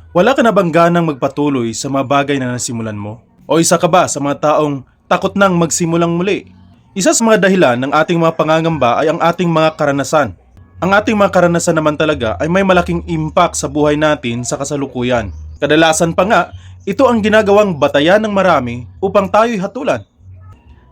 Wala ka na bang ganang magpatuloy sa mga bagay na nasimulan mo? O isa ka ba sa mga taong takot nang magsimulang muli? Isa sa mga dahilan ng ating mga pangangamba ay ang ating mga karanasan. Ang ating mga karanasan naman talaga ay may malaking impact sa buhay natin sa kasalukuyan. Kadalasan pa nga, ito ang ginagawang batayan ng marami upang tayo'y hatulan.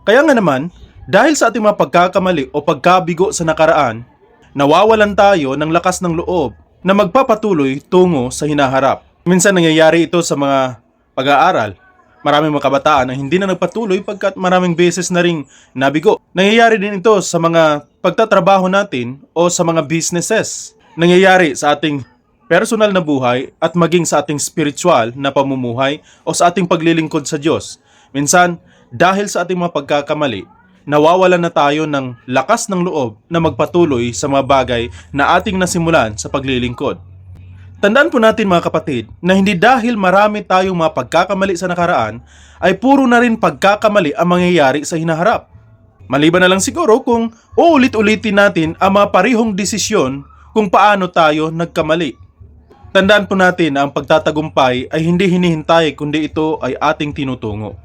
Kaya nga naman, dahil sa ating mga pagkakamali o pagkabigo sa nakaraan, nawawalan tayo ng lakas ng loob na magpapatuloy tungo sa hinaharap. Minsan nangyayari ito sa mga pag-aaral. Maraming mga kabataan ang hindi na nagpatuloy pagkat maraming beses na ring nabigo. Nangyayari din ito sa mga pagtatrabaho natin o sa mga businesses. Nangyayari sa ating personal na buhay at maging sa ating spiritual na pamumuhay o sa ating paglilingkod sa Diyos. Minsan, dahil sa ating mga pagkakamali, nawawalan na tayo ng lakas ng loob na magpatuloy sa mga bagay na ating nasimulan sa paglilingkod. Tandaan po natin mga kapatid na hindi dahil marami tayong mga pagkakamali sa nakaraan ay puro na rin pagkakamali ang mangyayari sa hinaharap. Maliban na lang siguro kung uulit-ulitin natin ang mga parihong desisyon kung paano tayo nagkamali. Tandaan po natin na ang pagtatagumpay ay hindi hinihintay kundi ito ay ating tinutungo.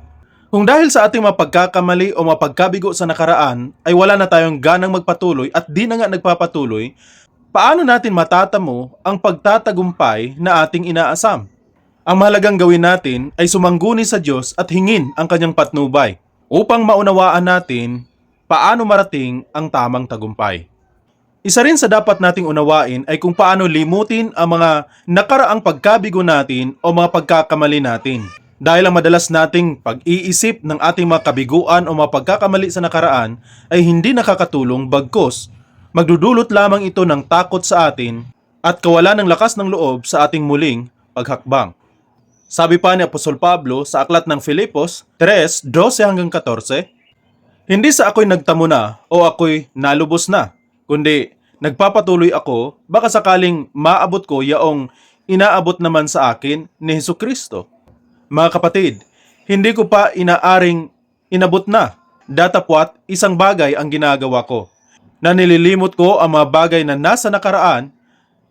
Kung dahil sa ating mga pagkakamali o mga pagkabigo sa nakaraan ay wala na tayong ganang magpatuloy at di na nga nagpapatuloy, paano natin matatamo ang pagtatagumpay na ating inaasam? Ang mahalagang gawin natin ay sumangguni sa Diyos at hingin ang kanyang patnubay upang maunawaan natin paano marating ang tamang tagumpay. Isa rin sa dapat nating unawain ay kung paano limutin ang mga nakaraang pagkabigo natin o mga pagkakamali natin. Dahil ang madalas nating pag-iisip ng ating mga kabiguan o mga pagkakamali sa nakaraan ay hindi nakakatulong bagkus, magdudulot lamang ito ng takot sa atin at kawalan ng lakas ng loob sa ating muling paghakbang. Sabi pa ni Apostol Pablo sa aklat ng Filipos 3:12-14, hindi sa ako'y nagtamo na o ako'y nalubos na, kundi nagpapatuloy ako baka sakaling maabot ko yaong inaabot naman sa akin ni Hesukristo. Mga kapatid, hindi ko pa inaaring inabot na, datapwat isang bagay ang ginagawa ko, na nililimot ko ang mga bagay na nasa nakaraan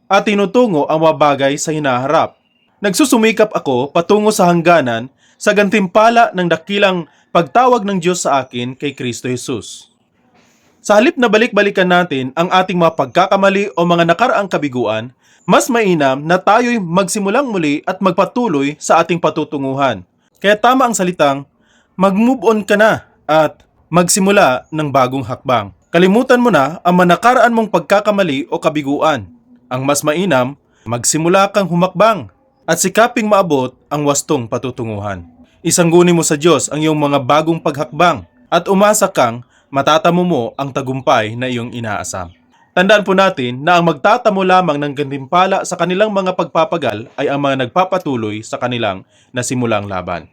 at tinutungo ang mga bagay sa hinaharap. Nagsusumikap ako patungo sa hangganan sa gantimpala ng dakilang pagtawag ng Diyos sa akin kay Kristo Jesus. Sa halip na balik-balikan natin ang ating mga pagkakamali o mga nakaraang kabiguan, mas mainam na tayo'y magsimulang muli at magpatuloy sa ating patutunguhan. Kaya tama ang salitang, mag-move on ka na at magsimula ng bagong hakbang. Kalimutan mo na ang manakaraan mong pagkakamali o kabiguan. Ang mas mainam, magsimula kang humakbang at sikaping maabot ang wastong patutunguhan. Isangguni mo sa Diyos ang iyong mga bagong paghakbang at umasa kang matatamo mo ang tagumpay na iyong inaasam. Tandaan po natin na ang magtatamo lamang ng gantimpala sa kanilang mga pagpapagal ay ang mga nagpapatuloy sa kanilang nasimulang laban.